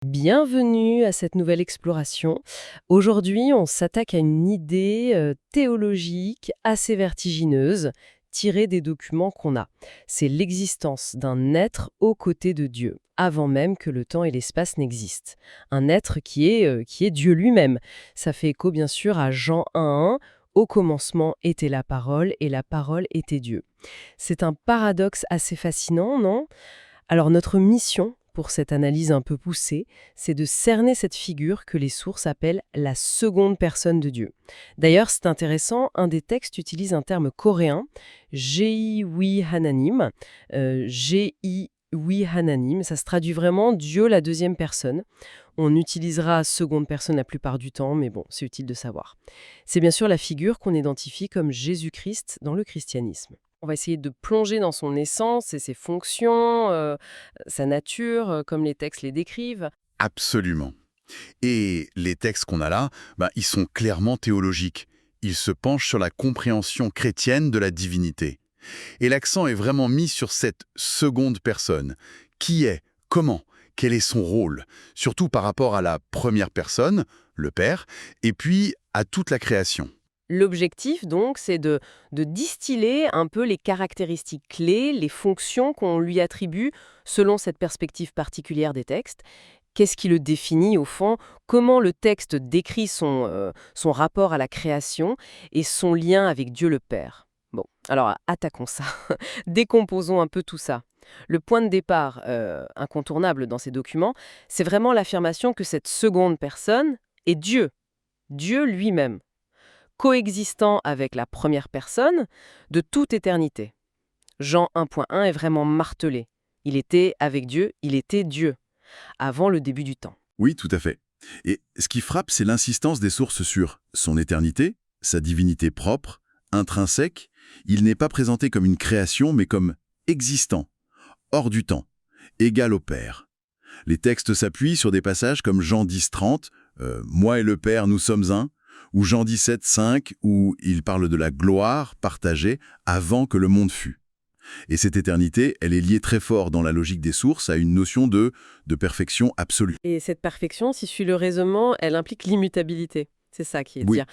Bienvenue à cette nouvelle exploration. Aujourd'hui, on s'attaque à une idée théologique assez vertigineuse, tirée des documents qu'on a. C'est l'existence d'un être aux côtés de Dieu, avant même que le temps et l'espace n'existent. Un être qui est Dieu lui-même. Ça fait écho bien sûr à Jean 1:1. Au commencement était la parole et la parole était Dieu. C'est un paradoxe assez fascinant, non? Alors notre mission, pour cette analyse un peu poussée, c'est de cerner cette figure que les sources appellent la seconde personne de Dieu. D'ailleurs, c'est intéressant, un des textes utilise un terme coréen, Jei Wi Hananim. Jei Wi Hananim, ça se traduit vraiment Dieu la deuxième personne. On utilisera seconde personne la plupart du temps, mais bon, c'est utile de savoir. C'est bien sûr la figure qu'on identifie comme Jésus-Christ dans le christianisme. On va essayer de plonger dans son essence et ses fonctions, sa nature, comme les textes les décrivent. Absolument. Et les textes qu'on a là, ils sont clairement théologiques. Ils se penchent sur la compréhension chrétienne de la divinité. Et l'accent est vraiment mis sur cette seconde personne. Qui est? Comment? Quel est son rôle? Surtout par rapport à la première personne, le Père, et puis à toute la création. L'objectif, donc, c'est de distiller un peu les caractéristiques clés, les fonctions qu'on lui attribue selon cette perspective particulière des textes. Qu'est-ce qui le définit au fond? Comment le texte décrit son rapport à la création et son lien avec Dieu le Père? Bon, alors attaquons ça. Décomposons un peu tout ça. Le point de départ incontournable dans ces documents, c'est vraiment l'affirmation que cette seconde personne est Dieu, Dieu lui-même, coexistant avec la première personne de toute éternité. Jean 1.1 est vraiment martelé. Il était avec Dieu, il était Dieu, avant le début du temps. Oui, tout à fait. Et ce qui frappe, c'est l'insistance des sources sur son éternité, sa divinité propre, intrinsèque. Il n'est pas présenté comme une création, mais comme existant, hors du temps, égal au Père. Les textes s'appuient sur des passages comme Jean 10.30, Moi et le Père, nous sommes un », ou Jean 17.5, où il parle de la gloire partagée avant que le monde fût. Et cette éternité, elle est liée très fort dans la logique des sources à une notion de perfection absolue. Et cette perfection, si je suis le raisonnement, elle implique l'immutabilité. C'est ça qui est Oui, dire.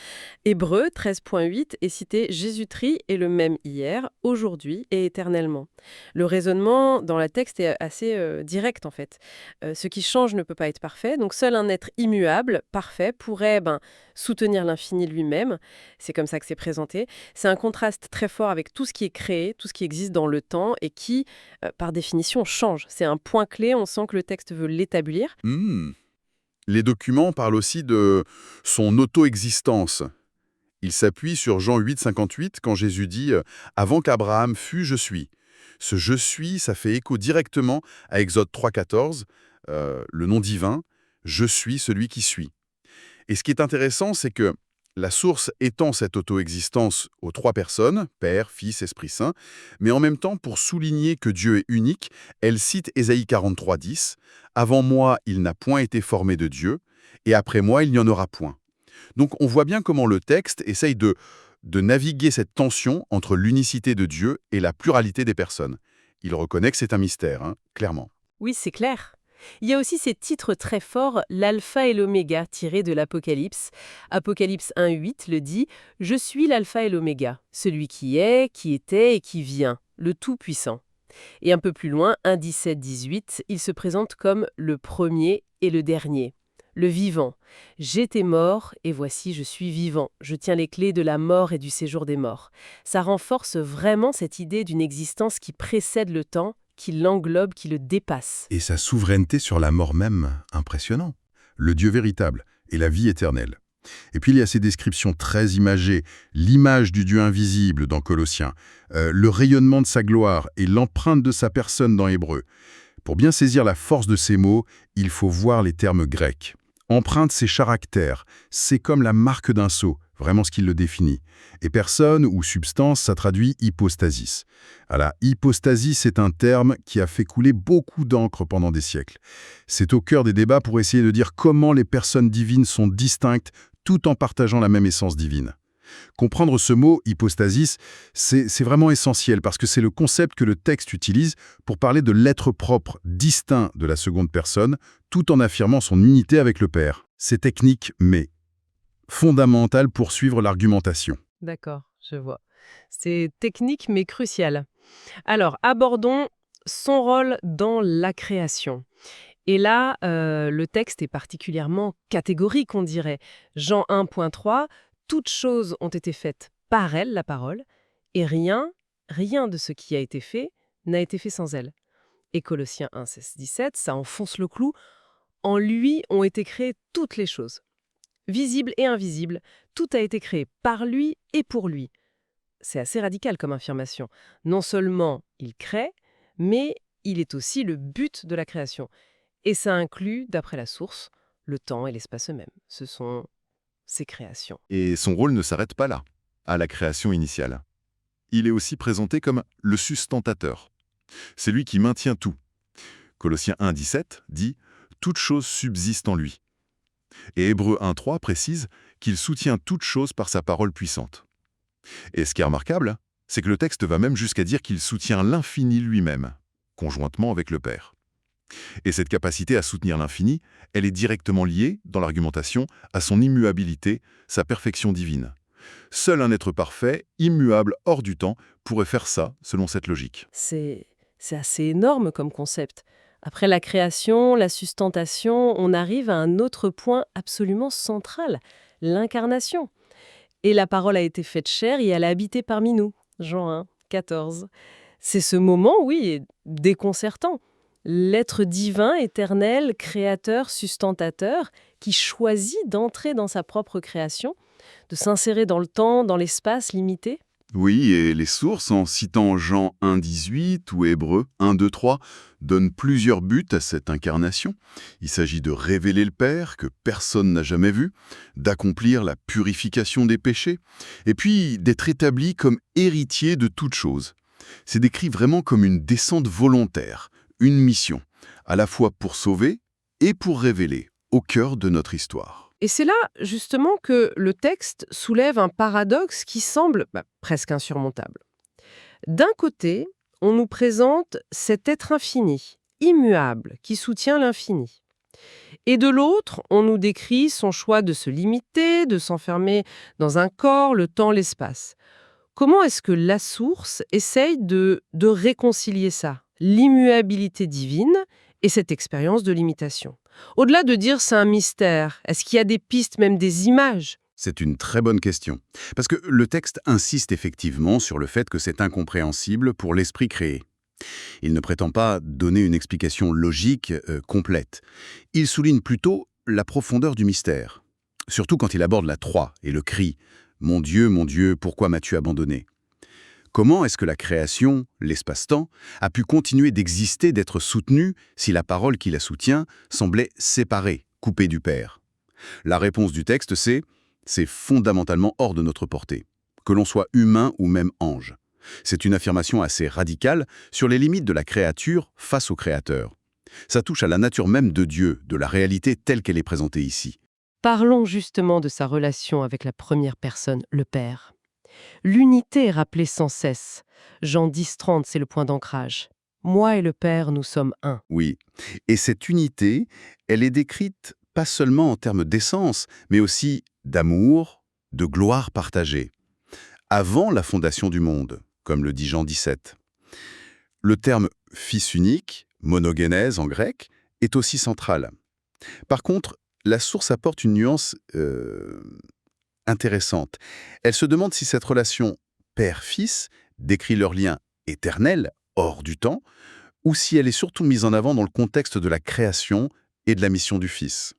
Hébreu 13.8 est cité Jésus-Christ est le même hier, aujourd'hui et éternellement. Le raisonnement dans la texte est assez direct en fait. Ce qui change ne peut pas être parfait, donc seul un être immuable, parfait, pourrait soutenir l'infini lui-même. C'est comme ça que c'est présenté. C'est un contraste très fort avec tout ce qui est créé, tout ce qui existe dans le temps et qui, par définition, change. C'est un point clé, on sent que le texte veut l'établir. Les documents parlent aussi de son auto-existence. Il s'appuie sur Jean 8.58 quand Jésus dit Avant qu'Abraham fût, je suis ». Ce « je suis », ça fait écho directement à Exode 3.14, le nom divin « Je suis celui qui suis ». Et ce qui est intéressant, c'est que la source étend cette auto-existence aux trois personnes, Père, Fils, Esprit Saint, mais en même temps, pour souligner que Dieu est unique, elle cite Ésaïe 43.10 « Avant moi, il n'a point été formé de Dieu, et après moi, il n'y en aura point ». Donc on voit bien comment le texte essaye de naviguer cette tension entre l'unicité de Dieu et la pluralité des personnes. Il reconnaît que c'est un mystère, clairement. Oui, c'est clair. Il y a aussi ces titres très forts, l'alpha et l'oméga, tirés de l'Apocalypse. Apocalypse 1.8 le dit « Je suis l'alpha et l'oméga, celui qui est, qui était et qui vient, le Tout-Puissant ». Et un peu plus loin, 1.17-18, il se présente comme le premier et le dernier, le vivant. « J'étais mort et voici je suis vivant, je tiens les clés de la mort et du séjour des morts ». Ça renforce vraiment cette idée d'une existence qui précède le temps, qui l'englobe, qui le dépasse. Et sa souveraineté sur la mort même, impressionnant. Le Dieu véritable et la vie éternelle. Et puis il y a ces descriptions très imagées, l'image du Dieu invisible dans Colossiens, le rayonnement de sa gloire et l'empreinte de sa personne dans Hébreu. Pour bien saisir la force de ces mots, il faut voir les termes grecs. Empreinte, c'est caractère, c'est comme la marque d'un sceau, vraiment ce qui le définit. Et personne ou substance, ça traduit hypostasis. La hypostasis est un terme qui a fait couler beaucoup d'encre pendant des siècles. C'est au cœur des débats pour essayer de dire comment les personnes divines sont distinctes tout en partageant la même essence divine. Comprendre ce mot hypostasis, c'est vraiment essentiel parce que c'est le concept que le texte utilise pour parler de l'être propre distinct de la seconde personne, tout en affirmant son unité avec le Père. C'est technique, mais fondamental pour suivre l'argumentation. D'accord, je vois. C'est technique mais crucial. Alors, abordons son rôle dans la création. Et là, le texte est particulièrement catégorique, on dirait. Jean 1.3, toutes choses ont été faites par elle, la parole, et rien de ce qui a été fait n'a été fait sans elle. Et Colossiens 1, 16, 17, ça enfonce le clou. En lui ont été créées toutes les choses. Visibles et invisibles, tout a été créé par lui et pour lui. C'est assez radical comme affirmation. Non seulement il crée, mais il est aussi le but de la création. Et ça inclut, d'après la source, le temps et l'espace eux-mêmes. Ce sont ses créations. Et son rôle ne s'arrête pas là, à la création initiale. Il est aussi présenté comme le sustentateur. C'est lui qui maintient tout. Colossiens 1, 17 dit « Toute chose subsiste en lui ». Et Hébreux 1, 3 précise qu'il soutient toute chose par sa parole puissante. Et ce qui est remarquable, c'est que le texte va même jusqu'à dire qu'il soutient l'infini lui-même, conjointement avec le Père. Et cette capacité à soutenir l'infini, elle est directement liée, dans l'argumentation, à son immuabilité, sa perfection divine. Seul un être parfait, immuable hors du temps, pourrait faire ça, selon cette logique. C'est assez énorme comme concept. Après la création, la sustentation, on arrive à un autre point absolument central, l'incarnation. Et la parole a été faite chair et elle a habité parmi nous. Jean 1, 14. C'est ce moment, oui, déconcertant. L'être divin, éternel, créateur, sustentateur, qui choisit d'entrer dans sa propre création, de s'insérer dans le temps, dans l'espace limité. Oui, et les sources, en citant Jean 1, 18 ou Hébreux 1, 2, 3, donnent plusieurs buts à cette incarnation. Il s'agit de révéler le Père, que personne n'a jamais vu, d'accomplir la purification des péchés, et puis d'être établi comme héritier de toutes choses. C'est décrit vraiment comme une descente volontaire, une mission, à la fois pour sauver et pour révéler, au cœur de notre histoire. Et c'est là, justement, que le texte soulève un paradoxe qui semble presque insurmontable. D'un côté, on nous présente cet être infini, immuable, qui soutient l'infini. Et de l'autre, on nous décrit son choix de se limiter, de s'enfermer dans un corps, le temps, l'espace. Comment est-ce que la source essaye de réconcilier ça, l'immuabilité divine et cette expérience de limitation? Au-delà de dire c'est un mystère, est-ce qu'il y a des pistes, même des images? C'est une très bonne question. Parce que le texte insiste effectivement sur le fait que c'est incompréhensible pour l'esprit créé. Il ne prétend pas donner une explication logique complète. Il souligne plutôt la profondeur du mystère. Surtout quand il aborde la Troie et le cri « Mon Dieu, pourquoi m'as-tu abandonné ?» Comment est-ce que la création, l'espace-temps, a pu continuer d'exister, d'être soutenue, si la parole qui la soutient semblait séparée, coupée du Père? La réponse du texte, c'est fondamentalement hors de notre portée, que l'on soit humain ou même ange. C'est une affirmation assez radicale sur les limites de la créature face au Créateur. Ça touche à la nature même de Dieu, de la réalité telle qu'elle est présentée ici. Parlons justement de sa relation avec la première personne, le Père. L'unité est rappelée sans cesse. Jean 10, 30, c'est le point d'ancrage. Moi et le Père, nous sommes un. Oui, et cette unité, elle est décrite pas seulement en termes d'essence, mais aussi d'amour, de gloire partagée. Avant la fondation du monde, comme le dit Jean 17. Le terme « fils unique », monogénèse en grec, est aussi central. Par contre, la source apporte une nuance intéressante. Elle se demande si cette relation père-fils décrit leur lien éternel, hors du temps, ou si elle est surtout mise en avant dans le contexte de la création et de la mission du Fils.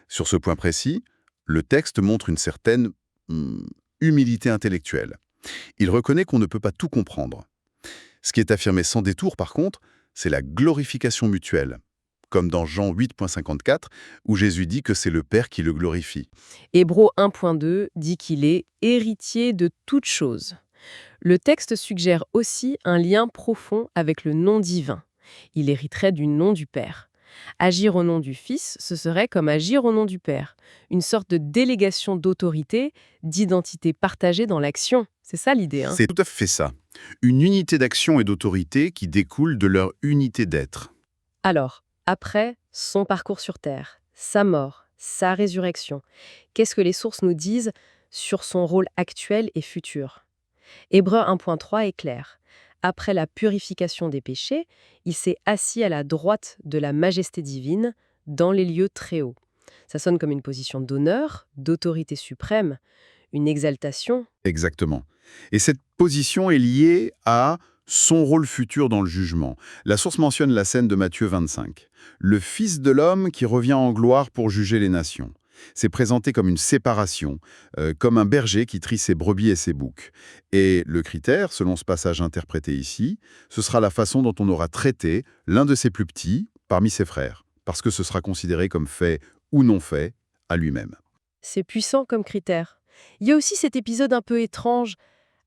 Sur ce point précis, le texte montre une certaine humilité intellectuelle. Il reconnaît qu'on ne peut pas tout comprendre. Ce qui est affirmé sans détour, par contre, c'est la glorification mutuelle, comme dans Jean 8.54, où Jésus dit que c'est le Père qui le glorifie. Hébreux 1.2 dit qu'il est héritier de toutes choses. Le texte suggère aussi un lien profond avec le nom divin. Il hériterait du nom du Père. Agir au nom du Fils, ce serait comme agir au nom du Père. Une sorte de délégation d'autorité, d'identité partagée dans l'action. C'est ça l'idée, hein? C'est tout à fait ça. Une unité d'action et d'autorité qui découle de leur unité d'être. Alors, après son parcours sur Terre, sa mort, sa résurrection, qu'est-ce que les sources nous disent sur son rôle actuel et futur? Hébreux 1.3 est clair. Après la purification des péchés, il s'est assis à la droite de la majesté divine dans les lieux très hauts. Ça sonne comme une position d'honneur, d'autorité suprême, une exaltation. Exactement. Et cette position est liée à son rôle futur dans le jugement. La source mentionne la scène de Matthieu 25. Le Fils de l'homme qui revient en gloire pour juger les nations. C'est présenté comme une séparation, comme un berger qui trie ses brebis et ses boucs. Et le critère, selon ce passage interprété ici, ce sera la façon dont on aura traité l'un de ses plus petits parmi ses frères, parce que ce sera considéré comme fait ou non fait à lui-même. C'est puissant comme critère. Il y a aussi cet épisode un peu étrange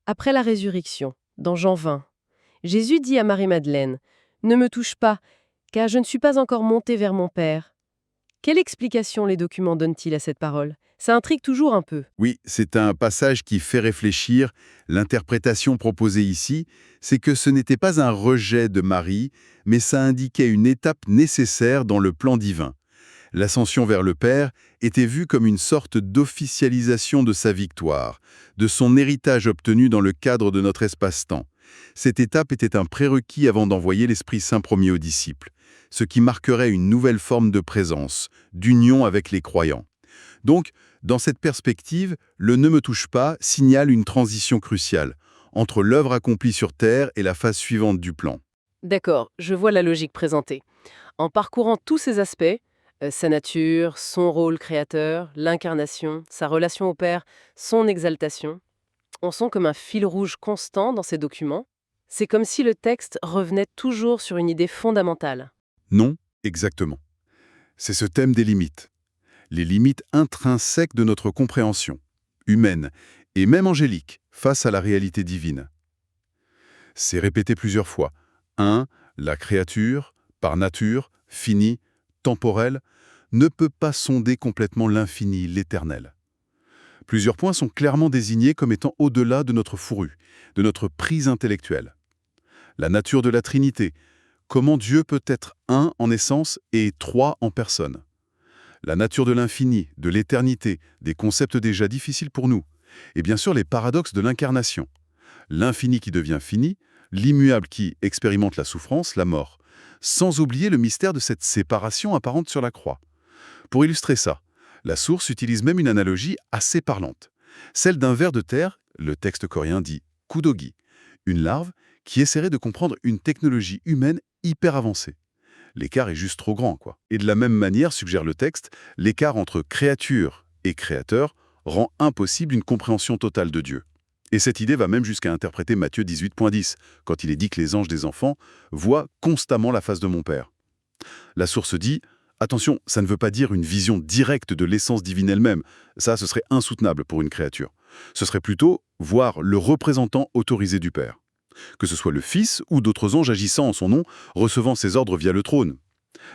après la résurrection, dans Jean 20. Jésus dit à Marie-Madeleine, « Ne me touche pas, car je ne suis pas encore monté vers mon Père. » Quelle explication les documents donnent-ils à cette parole? Ça intrigue toujours un peu. Oui, c'est un passage qui fait réfléchir. L'interprétation proposée ici, c'est que ce n'était pas un rejet de Marie, mais ça indiquait une étape nécessaire dans le plan divin. L'ascension vers le Père était vue comme une sorte d'officialisation de sa victoire, de son héritage obtenu dans le cadre de notre espace-temps. Cette étape était un prérequis avant d'envoyer l'Esprit Saint promis aux disciples, ce qui marquerait une nouvelle forme de présence, d'union avec les croyants. Donc, dans cette perspective, le « ne me touche pas » signale une transition cruciale entre l'œuvre accomplie sur Terre et la phase suivante du plan. D'accord, je vois la logique présentée. En parcourant tous ces aspects, sa nature, son rôle créateur, l'incarnation, sa relation au Père, son exaltation, on sent comme un fil rouge constant dans ces documents. C'est comme si le texte revenait toujours sur une idée fondamentale. Non, exactement. C'est ce thème des limites. Les limites intrinsèques de notre compréhension, humaine et même angélique, face à la réalité divine. C'est répété plusieurs fois. 1. La créature, par nature, finie, temporelle, ne peut pas sonder complètement l'infini, l'éternel. Plusieurs points sont clairement désignés comme étant au-delà de notre fourrure, de notre prise intellectuelle. La nature de la Trinité, comment Dieu peut être un en essence et trois en personne. La nature de l'infini, de l'éternité, des concepts déjà difficiles pour nous. Et bien sûr les paradoxes de l'incarnation. L'infini qui devient fini, l'immuable qui expérimente la souffrance, la mort. Sans oublier le mystère de cette séparation apparente sur la croix. Pour illustrer ça, la source utilise même une analogie assez parlante. Celle d'un ver de terre, le texte coréen dit « kudogi », une larve qui essaierait de comprendre une technologie humaine hyper avancée. L'écart est juste trop grand, quoi. Et de la même manière, suggère le texte, l'écart entre créature et créateur rend impossible une compréhension totale de Dieu. Et cette idée va même jusqu'à interpréter Matthieu 18.10, quand il est dit que les anges des enfants voient constamment la face de mon Père. La source dit « Attention, ça ne veut pas dire une vision directe de l'essence divine elle-même. Ça, ce serait insoutenable pour une créature. Ce serait plutôt voir le représentant autorisé du Père. Que ce soit le Fils ou d'autres anges agissant en son nom, recevant ses ordres via le trône.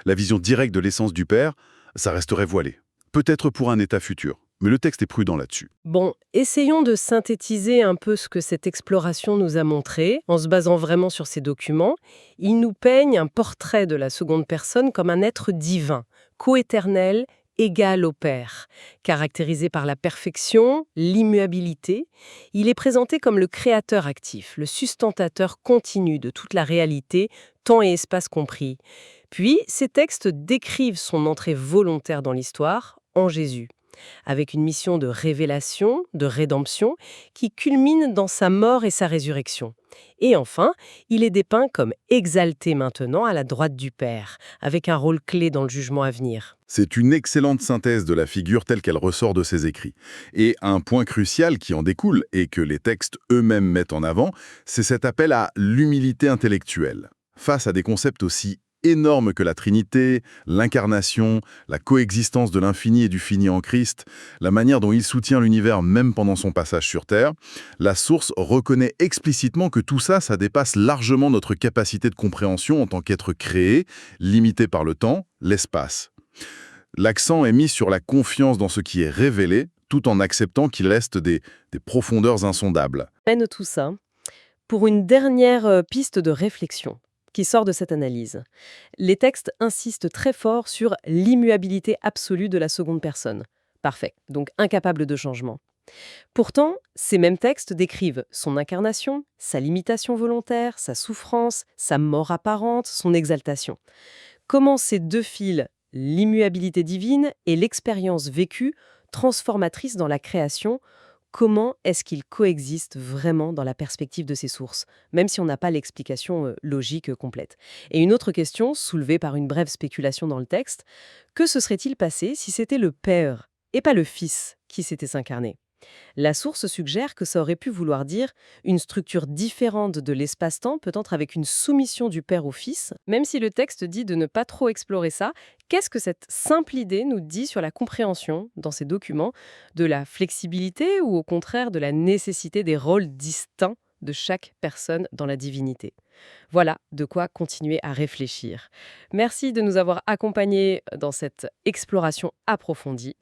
La vision directe de l'essence du Père, ça resterait voilé. Peut-être pour un état futur, mais le texte est prudent là-dessus. Bon, essayons de synthétiser un peu ce que cette exploration nous a montré, en se basant vraiment sur ces documents. Il nous peigne un portrait de la seconde personne comme un être divin, coéternel, égal au Père. Caractérisé par la perfection, l'immuabilité, il est présenté comme le créateur actif, le sustentateur continu de toute la réalité, temps et espace compris. Puis, ces textes décrivent son entrée volontaire dans l'histoire, en Jésus, avec une mission de révélation, de rédemption, qui culmine dans sa mort et sa résurrection. Et enfin, il est dépeint comme exalté maintenant à la droite du Père, avec un rôle clé dans le jugement à venir. C'est une excellente synthèse de la figure telle qu'elle ressort de ses écrits. Et un point crucial qui en découle, et que les textes eux-mêmes mettent en avant, c'est cet appel à l'humilité intellectuelle. Face à des concepts aussi énormes que la Trinité, l'incarnation, la coexistence de l'infini et du fini en Christ, la manière dont il soutient l'univers même pendant son passage sur Terre, la source reconnaît explicitement que tout ça, ça dépasse largement notre capacité de compréhension en tant qu'être créé, limité par le temps, l'espace. L'accent est mis sur la confiance dans ce qui est révélé, tout en acceptant qu'il reste des profondeurs insondables. Mène tout ça pour une dernière piste de réflexion qui sort de cette analyse. Les textes insistent très fort sur l'immuabilité absolue de la seconde personne. Parfait, donc incapable de changement. Pourtant, ces mêmes textes décrivent son incarnation, sa limitation volontaire, sa souffrance, sa mort apparente, son exaltation. Comment ces deux fils, l'immuabilité divine et l'expérience vécue, transformatrice dans la création, comment est-ce qu'ils coexistent vraiment dans la perspective de ces sources, même si on n'a pas l'explication logique complète. Et une autre question, soulevée par une brève spéculation dans le texte, que se serait-il passé si c'était le Père et pas le Fils qui s'était incarné? La source suggère que ça aurait pu vouloir dire une structure différente de l'espace-temps, peut-être avec une soumission du père au fils. Même si le texte dit de ne pas trop explorer ça, qu'est-ce que cette simple idée nous dit sur la compréhension, dans ces documents, de la flexibilité ou au contraire de la nécessité des rôles distincts de chaque personne dans la divinité? Voilà de quoi continuer à réfléchir. Merci de nous avoir accompagnés dans cette exploration approfondie.